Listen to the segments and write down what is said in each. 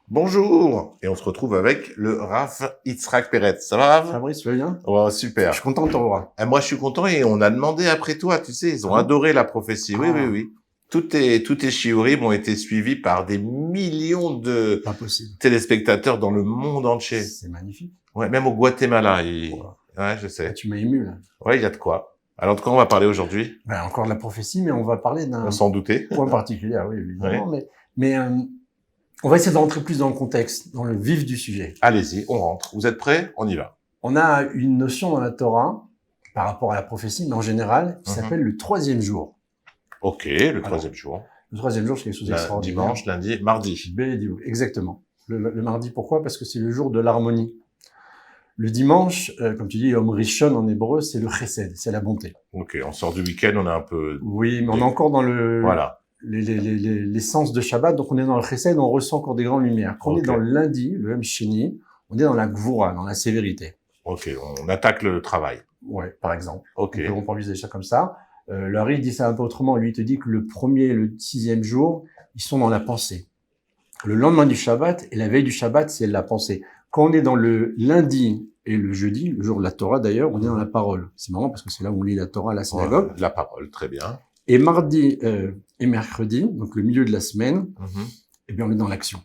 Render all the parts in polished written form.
Bonjour, et on se retrouve avec le Rav Yitzhak Peretz. Ça va, Rav? Fabrice, tu vas bien? Oh, super. Je suis content de te revoir. Et moi, je suis content et on a demandé après toi, tu sais, ils ont adoré la prophétie. Oui, oui, oui. Tous tes shiurim ont été suivis par des millions de Pas possible. téléspectateurs dans le monde entier. C'est magnifique. Ouais, même au Guatemala. Ouais, je Ah, sais. tu m'as ému, là. Ouais, il y a de quoi. Alors, de quoi on va parler aujourd'hui? Ben, encore de la prophétie, mais on va parler d'un On s'en doutait. point particulier. Ah oui, évidemment. Ouais. Mais on va essayer de rentrer plus dans le contexte, dans le vif du sujet. Allez-y, on rentre. Vous êtes prêts? On y va. On a une notion dans la Torah, par rapport à la prophétie, mais en général, qui s'appelle le troisième jour. Ok, le troisième jour. Le troisième jour, c'est quelque chose d'extraordinaire. Dimanche, lundi, mardi. Exactement. Le mardi, pourquoi? Parce que c'est le jour de l'harmonie. Le dimanche, comme tu dis, Yom Rishon en hébreu, c'est le chesed, c'est la bonté. Ok, on sort du week-end, on a un peu... Oui, mais on est encore dans Voilà. l'essence de Shabbat, donc on est dans le chesed, on ressent encore des grandes lumières. Quand on est dans le lundi, le Yom Sheni, on est dans la gvura, dans la sévérité. Ok, on attaque le travail. Ouais, par exemple. Ok. On peut envisager ça comme ça. Le Hari dit ça un peu autrement. Lui, il te dit que le premier et le sixième jour, ils sont dans la pensée. Le lendemain du Shabbat et la veille du Shabbat, c'est la pensée. Quand on est dans le lundi et le jeudi, le jour de la Torah d'ailleurs, on est dans la parole. C'est marrant parce que c'est là où on lit la Torah à la synagogue. La parole, très bien. Et mardi et mercredi, donc le milieu de la semaine, eh bien on est dans l'action.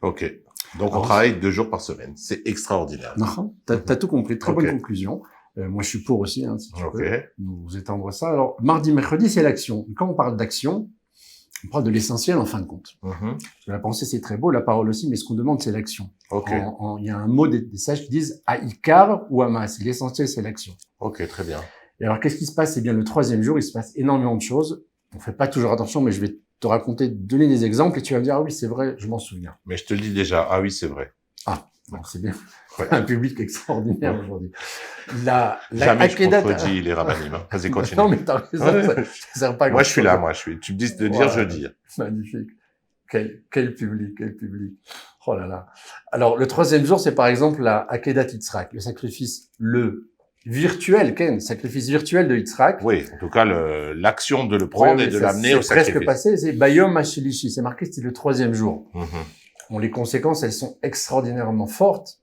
Ok. Donc on travaille 2 jours par semaine. C'est extraordinaire. Non, t'as tout compris. Très bonne conclusion. Moi, je suis pour aussi, si tu peux nous étendre ça. Alors, mardi, mercredi, c'est l'action. Quand on parle d'action, on parle de l'essentiel en fin de compte. La pensée, c'est très beau, la parole aussi, mais ce qu'on demande, c'est l'action. Il y a un mot des sages qui disent « Aïkar » ou « Amas ». L'essentiel, c'est l'action. Ok, très bien. Et alors, qu'est-ce qui se passe? Eh bien, le troisième jour, il se passe énormément de choses. On fait pas toujours attention, mais je vais te raconter, donner des exemples, et tu vas me dire « Ah oui, c'est vrai, je m'en souviens ». Mais je te le dis déjà, ah oui, c'est vrai. Ah, donc c'est bien. Un public extraordinaire aujourd'hui. Jamais je contredis les rabbinim. Vas-y, continue. Non, mais t'as raison, ça sert pas à moi, je suis là, tu me dis de dire, je dis. Magnifique. Quel public. Oh là là. Alors, le troisième jour, c'est par exemple la Akedat Yitzhak, le sacrifice, virtuel, sacrifice virtuel de Yitzhak. Oui, en tout cas, l'action de le prendre et de l'amener au sacrifice. C'est presque passé, c'est Bayom Hashilishi, c'est marqué, c'est le troisième jour. Bon, les conséquences, elles sont extraordinairement fortes.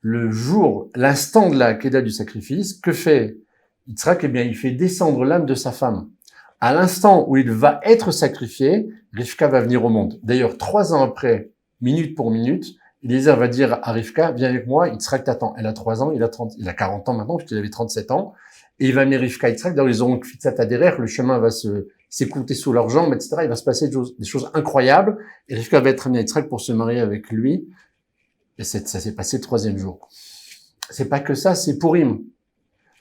Le jour, l'instant de la Akedah du sacrifice, que fait Yitzhak? Eh bien, il fait descendre l'âme de sa femme. À l'instant où il va être sacrifié, Rivka va venir au monde. D'ailleurs, 3 ans après, minute pour minute, Eliezer va dire à Rivka, viens avec moi, Yitzhak t'attend. Elle a 3 ans, il a 40 ans maintenant, puisqu'il avait 37 ans. Et il va amener Rivka et Yitzhak. D'ailleurs, ils auront Kfitsat derrière, le chemin va s'écouter sous leurs jambes, etc. Il va se passer des choses incroyables. Et Rivka va être amenée à Yitzhak pour se marier avec lui. Et ça s'est passé le troisième jour. C'est pas que ça, c'est Purim.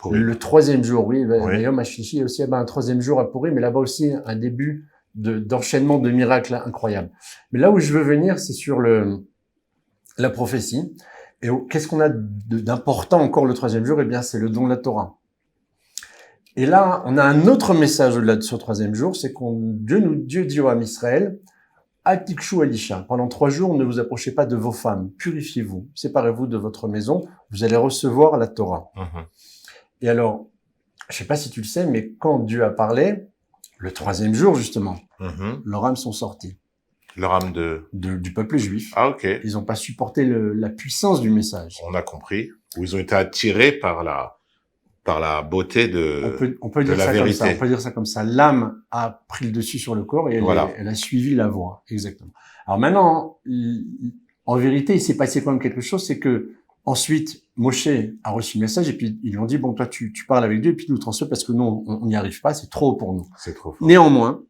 Le troisième jour, oui. Yom HaShishi est aussi un troisième jour à Purim, mais là-bas aussi un début d'enchaînement de miracles incroyables. Mais là où je veux venir, c'est sur la prophétie. Et qu'est-ce qu'on a d'important encore le troisième jour? Eh bien, c'est le don de la Torah. Et là, on a un autre message au-delà de ce troisième jour, c'est Dieu dit au Ham Israël, Atikshu Elisha. Pendant 3 jours, ne vous approchez pas de vos femmes. Purifiez-vous. Séparez-vous de votre maison. Vous allez recevoir la Torah. Et alors, je sais pas si tu le sais, mais quand Dieu a parlé, le troisième jour, justement, leurs âmes sont sorties. Leur âme du peuple juif. Ah, ok. Ils ont pas supporté la puissance du message. On a compris. Ou ils ont été attirés par la beauté on peut dire la ça vérité. Comme ça. On peut dire ça comme ça. L'âme a pris le dessus sur le corps et elle a suivi la voie. Exactement. Alors maintenant, en vérité, il s'est passé quand même quelque chose, c'est que ensuite, Moshe a reçu le message et puis ils lui ont dit, bon, toi, tu parles avec Dieu et puis nous transmets parce que nous, on n'y arrive pas, c'est trop haut pour nous. C'est trop fort. Néanmoins,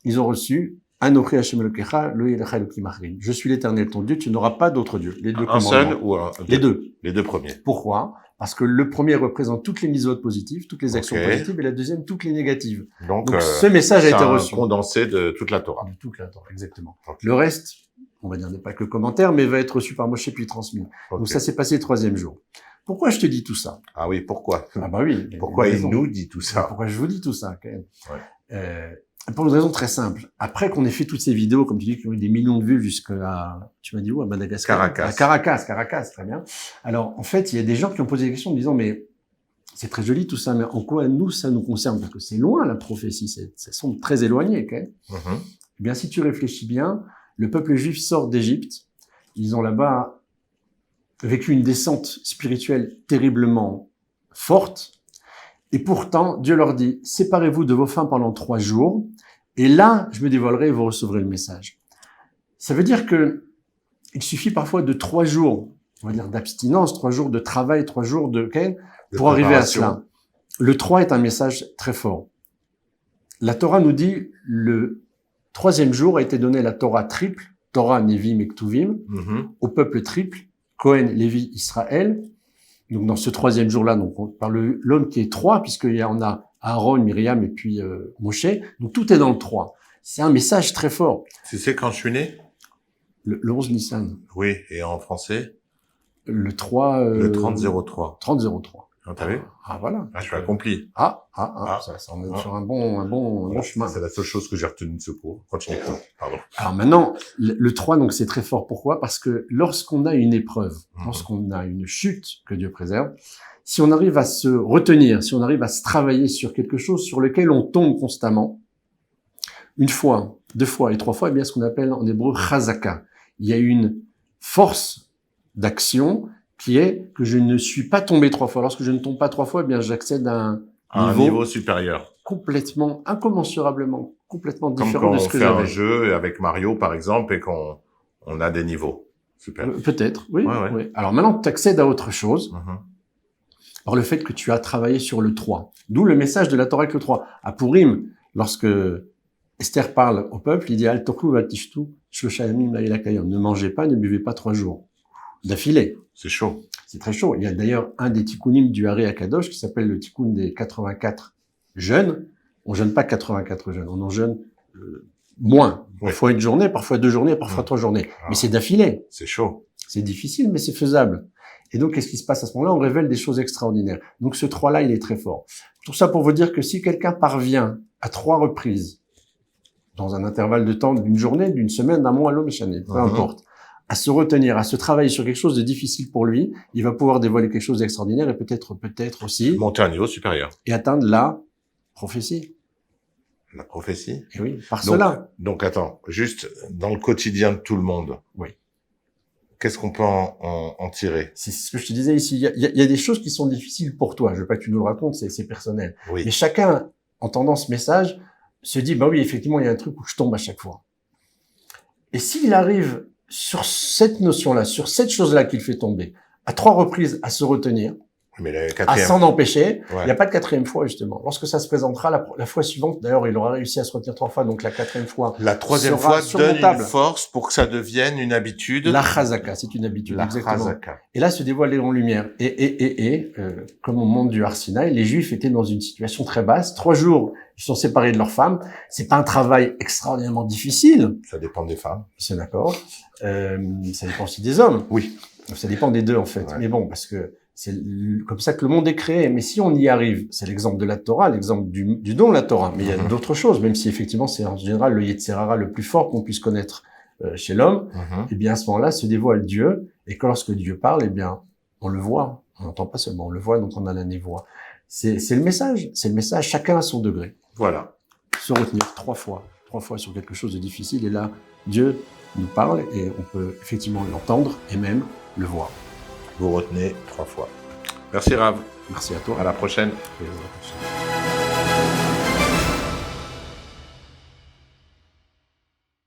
ils ont reçu Anochi Hashem Elokecha, lo yelecha Elokim achrim. Je suis l'Éternel ton Dieu, tu n'auras pas d'autre Dieu. Les deux commandements. Un seul ou les deux? Les deux premiers. Pourquoi? Parce que le premier représente toutes les mitzvot positives, toutes les actions positives, et la deuxième, toutes les négatives. Donc ce message a été reçu. C'est un condensé de toute la Torah. De toute la Torah, exactement. Le reste, on va dire, n'est pas que commentaire, mais va être reçu par Moshe puis transmis. Donc ça s'est passé le troisième jour. Pourquoi je te dis tout ça? Ah oui, pourquoi? Ah bah oui. Pourquoi il nous dit tout ça? Pourquoi je vous dis tout ça, quand même? Pour une raison très simple. Après qu'on ait fait toutes ces vidéos, comme tu dis, qui ont eu des millions de vues jusqu'à, tu m'as dit où, à Madagascar? Caracas, très bien. Alors, en fait, il y a des gens qui ont posé des questions en disant, mais c'est très joli tout ça, mais en quoi nous, ça nous concerne? Parce que c'est loin, la prophétie, ça semble très éloigné, quand même. Eh bien, si tu réfléchis bien, le peuple juif sort d'Égypte. Ils ont là-bas vécu une descente spirituelle terriblement forte. Et pourtant, Dieu leur dit, séparez-vous de vos femmes pendant 3 jours, et là, je me dévoilerai et vous recevrez le message. Ça veut dire que il suffit parfois de 3 jours, on va dire d'abstinence, 3 jours de travail, 3 jours pour arriver à cela. Le 3 est un message très fort. La Torah nous dit, le 3e jour a été donné la Torah triple, Torah, Nevim et Ktuvim, au peuple triple, Cohen, Lévi, Israël. Donc, dans ce 3e jour-là, donc, on parle l'homme qui est 3, on a Aaron, Myriam et puis Moshe. Donc, tout est dans le 3. C'est un message très fort. Tu sais quand je suis né? Le 11 Nissan. Oui, et en français? Le 3... le 30-03. 30-03. T'as vu? Voilà. Je suis accompli. Ça on est sur un bon chemin. C'est la seule chose que j'ai retenue de ce cours. Continue. Pardon. Alors maintenant, le 3, donc, c'est très fort. Pourquoi? Parce que lorsqu'on a une épreuve, lorsqu'on a une chute, que Dieu préserve, si on arrive à se retenir, si on arrive à se travailler sur quelque chose sur lequel on tombe constamment, 1 fois, 2 fois et 3 fois, eh bien, ce qu'on appelle en hébreu chazaka. Il y a une force d'action qui est que je ne suis pas tombé 3 fois. Lorsque je ne tombe pas 3 fois, eh bien, j'accède à un niveau supérieur. Complètement, incommensurablement, complètement Comme différent de ce que j'avais. Comme quand on fait un jeu avec Mario, par exemple, et qu'on a des niveaux. Super. Peut-être, oui. Alors maintenant, tu accèdes à autre chose. Par le fait que tu as travaillé sur le 3. D'où le message de la Torah avec le 3. À Purim, lorsque Esther parle au peuple, il dit « Al toklu va tishtu shlosha yamim laila kayom » Ne mangez pas, ne buvez pas 3 jours. D'affilée. C'est chaud. C'est très chaud. Il y a d'ailleurs un des tikkunim du Haré Akadosh qui s'appelle le tikkun des 84 jeûnes. On jeûne pas 84 jeûnes, on en jeûne moins. Parfois 1 journée, parfois 2 journées, parfois 3 journées. Mais c'est d'affilée. C'est chaud. C'est difficile, mais c'est faisable. Et donc, qu'est-ce qui se passe à ce moment-là? On révèle des choses extraordinaires. Donc, ce 3-là, il est très fort. Tout ça pour vous dire que si quelqu'un parvient à 3 reprises, dans un intervalle de temps d'une journée, d'une semaine, d'un mois, l'homme échané, peu importe, à se retenir, à se travailler sur quelque chose de difficile pour lui, il va pouvoir dévoiler quelque chose d'extraordinaire et peut-être aussi monter à un niveau supérieur et atteindre la prophétie. La prophétie? Et oui, cela. Donc attends, juste dans le quotidien de tout le monde. Oui. Qu'est-ce qu'on peut en tirer? C'est ce que je te disais ici. Il y a des choses qui sont difficiles pour toi. Je veux pas que tu nous le racontes, c'est personnel. Oui. Mais chacun, entendant ce message, se dit, bah oui, effectivement, il y a un truc où je tombe à chaque fois. Et s'il arrive sur cette notion-là, sur cette chose-là qu'il fait tomber, à 3 reprises à se retenir, mais à s'en empêcher, il n'y a pas de 4e fois, justement. Lorsque ça se présentera, la fois suivante, d'ailleurs, il aura réussi à se retenir 3 fois, donc la 4e fois. La 3e fois donne une force pour que ça devienne une habitude. La chazaka, c'est une habitude. La exactement. chazaka. Et là se dévoile les grandes lumières. Comme au monde du Har Sinaï, les Juifs étaient dans une situation très basse. 3 jours, ils sont séparés de leurs femmes. C'est pas un travail extraordinairement difficile. Ça dépend des femmes. C'est d'accord. Ça dépend aussi des hommes. Oui. Ça dépend des deux, en fait. Ouais. Mais bon, parce que c'est comme ça que le monde est créé. Mais si on y arrive, c'est l'exemple de la Torah, l'exemple du don de la Torah. Mais il y a d'autres choses, même si effectivement c'est en général le Yetzer Hara le plus fort qu'on puisse connaître chez l'homme. Et bien à ce moment-là se dévoile Dieu. Et que lorsque Dieu parle, eh bien on le voit. On n'entend pas seulement, on le voit, donc on a la névoie. C'est le message. C'est le message. Chacun à son degré. Voilà. Se retenir 3 fois sur quelque chose de difficile. Et là, Dieu nous parle et on peut effectivement l'entendre et même le voir. Vous retenez 3 fois. Merci Rav. Merci à toi. À la prochaine. Et à la prochaine.